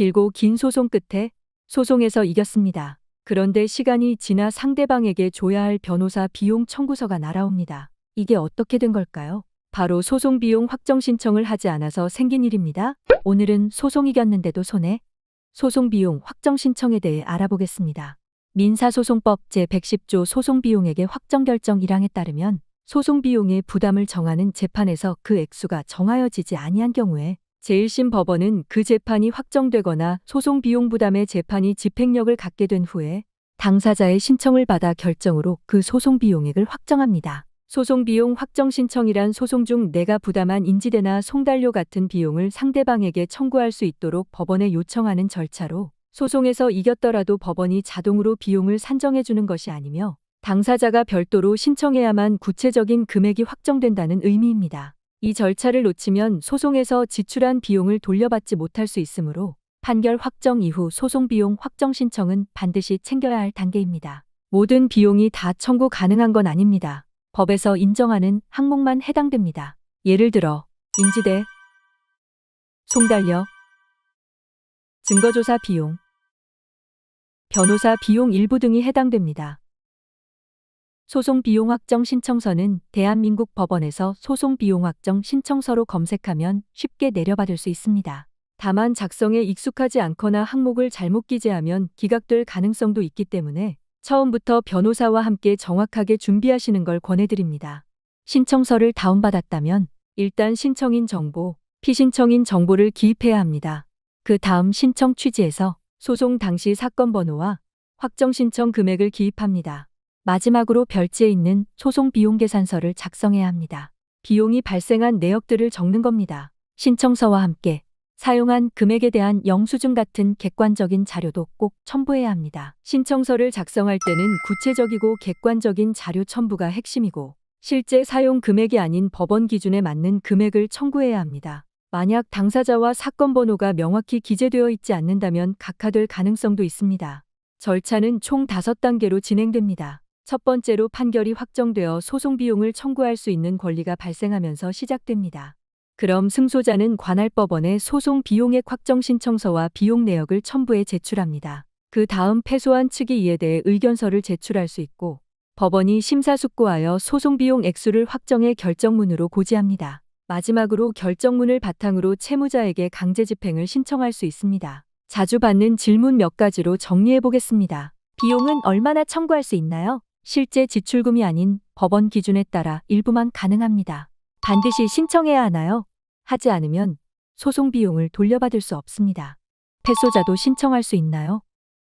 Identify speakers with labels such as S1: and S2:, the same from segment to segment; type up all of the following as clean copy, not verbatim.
S1: 길고 긴 소송 끝에 소송에서 이겼습니다. 그런데 시간이 지나 상대방에게 줘야 할 변호사 비용 청구서가 날아옵니다. 이게 어떻게 된 걸까요? 바로 소송 비용 확정 신청을 하지 않아서 생긴 일입니다. 오늘은 소송 이겼는데도 손해? 소송 비용 확정 신청에 대해 알아보겠습니다. 민사소송법 제110조 소송 비용액의 확정 결정 1항에 따르면 소송 비용의 부담을 정하는 재판에서 그 액수가 정하여지지 아니한 경우에 제1심 법원은 그 재판이 확정되거나 소송 비용 부담의 재판이 집행력을 갖게 된 후에 당사자의 신청을 받아 결정으로 그 소송 비용액을 확정합니다. 소송 비용 확정 신청이란 소송 중 내가 부담한 인지대나 송달료 같은 비용을 상대방에게 청구할 수 있도록 법원에 요청하는 절차로 소송에서 이겼더라도 법원이 자동으로 비용을 산정해 주는 것이 아니며 당사자가 별도로 신청해야만 구체적인 금액이 확정된다는 의미입니다. 이 절차를 놓치면 소송에서 지출한 비용을 돌려받지 못할 수 있으므로 판결 확정 이후 소송 비용 확정 신청은 반드시 챙겨야 할 단계입니다. 모든 비용이 다 청구 가능한 건 아닙니다. 법에서 인정하는 항목만 해당됩니다. 예를 들어 인지대, 송달료, 증거조사 비용, 변호사 비용 일부 등이 해당됩니다. 소송 비용 확정 신청서는 대한민국 법원에서 소송 비용 확정 신청서로 검색하면 쉽게 내려받을 수 있습니다. 다만 작성에 익숙하지 않거나 항목을 잘못 기재하면 기각될 가능성도 있기 때문에 처음부터 변호사와 함께 정확하게 준비하시는 걸 권해드립니다. 신청서를 다운받았다면 일단 신청인 정보, 피신청인 정보를 기입해야 합니다. 그 다음 신청 취지에서 소송 당시 사건 번호와 확정 신청 금액을 기입합니다. 마지막으로 별지에 있는 소송 비용 계산서를 작성해야 합니다. 비용이 발생한 내역들을 적는 겁니다. 신청서와 함께 사용한 금액에 대한 영수증 같은 객관적인 자료도 꼭 첨부해야 합니다. 신청서를 작성할 때는 구체적이고 객관적인 자료 첨부가 핵심이고 실제 사용 금액이 아닌 법원 기준에 맞는 금액을 청구해야 합니다. 만약 당사자와 사건 번호가 명확히 기재되어 있지 않는다면 각하될 가능성도 있습니다. 절차는 총 5단계로 진행됩니다. 첫 번째로 판결이 확정되어 소송 비용을 청구할 수 있는 권리가 발생하면서 시작됩니다. 그럼 승소자는 관할법원에 소송 비용액 확정 신청서와 비용 내역을 첨부해 제출합니다. 그 다음 패소한 측이 이에 대해 의견서를 제출할 수 있고 법원이 심사숙고하여 소송 비용 액수를 확정해 결정문으로 고지합니다. 마지막으로 결정문을 바탕으로 채무자에게 강제 집행을 신청할 수 있습니다. 자주 받는 질문 몇 가지로 정리해 보겠습니다. 비용은 얼마나 청구할 수 있나요? 실제 지출금이 아닌 법원 기준에 따라 일부만 가능합니다. 반드시 신청해야 하나요? 하지 않으면 소송 비용을 돌려받을 수 없습니다. 패소자도 신청할 수 있나요?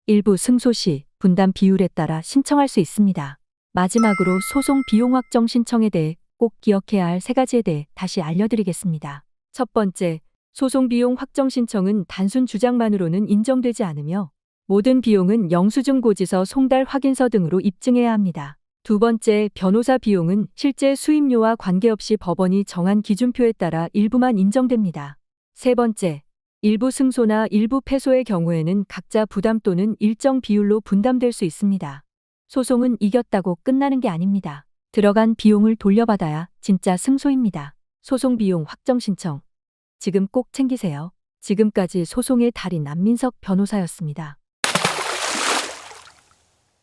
S1: 일부 승소 시 분담 비율에 따라 신청할 수 있습니다. 마지막으로 소송 비용 확정 신청에 대해 꼭 기억해야 할 3가지에 대해 다시 알려드리겠습니다. 첫 번째, 소송 비용 확정 신청은 단순 주장만으로는 인정되지 않으며 모든 비용은 영수증 고지서 송달 확인서 등으로 입증해야 합니다. 두 번째, 변호사 비용은 실제 수임료와 관계없이 법원이 정한 기준표에 따라 일부만 인정됩니다. 세 번째, 일부 승소나 일부 패소의 경우에는 각자 부담 또는 일정 비율로 분담될 수 있습니다. 소송은 이겼다고 끝나는 게 아닙니다. 들어간 비용을 돌려받아야 진짜 승소입니다. 소송 비용 확정 신청. 지금 꼭 챙기세요. 지금까지 소송의 달인 안민석 변호사였습니다.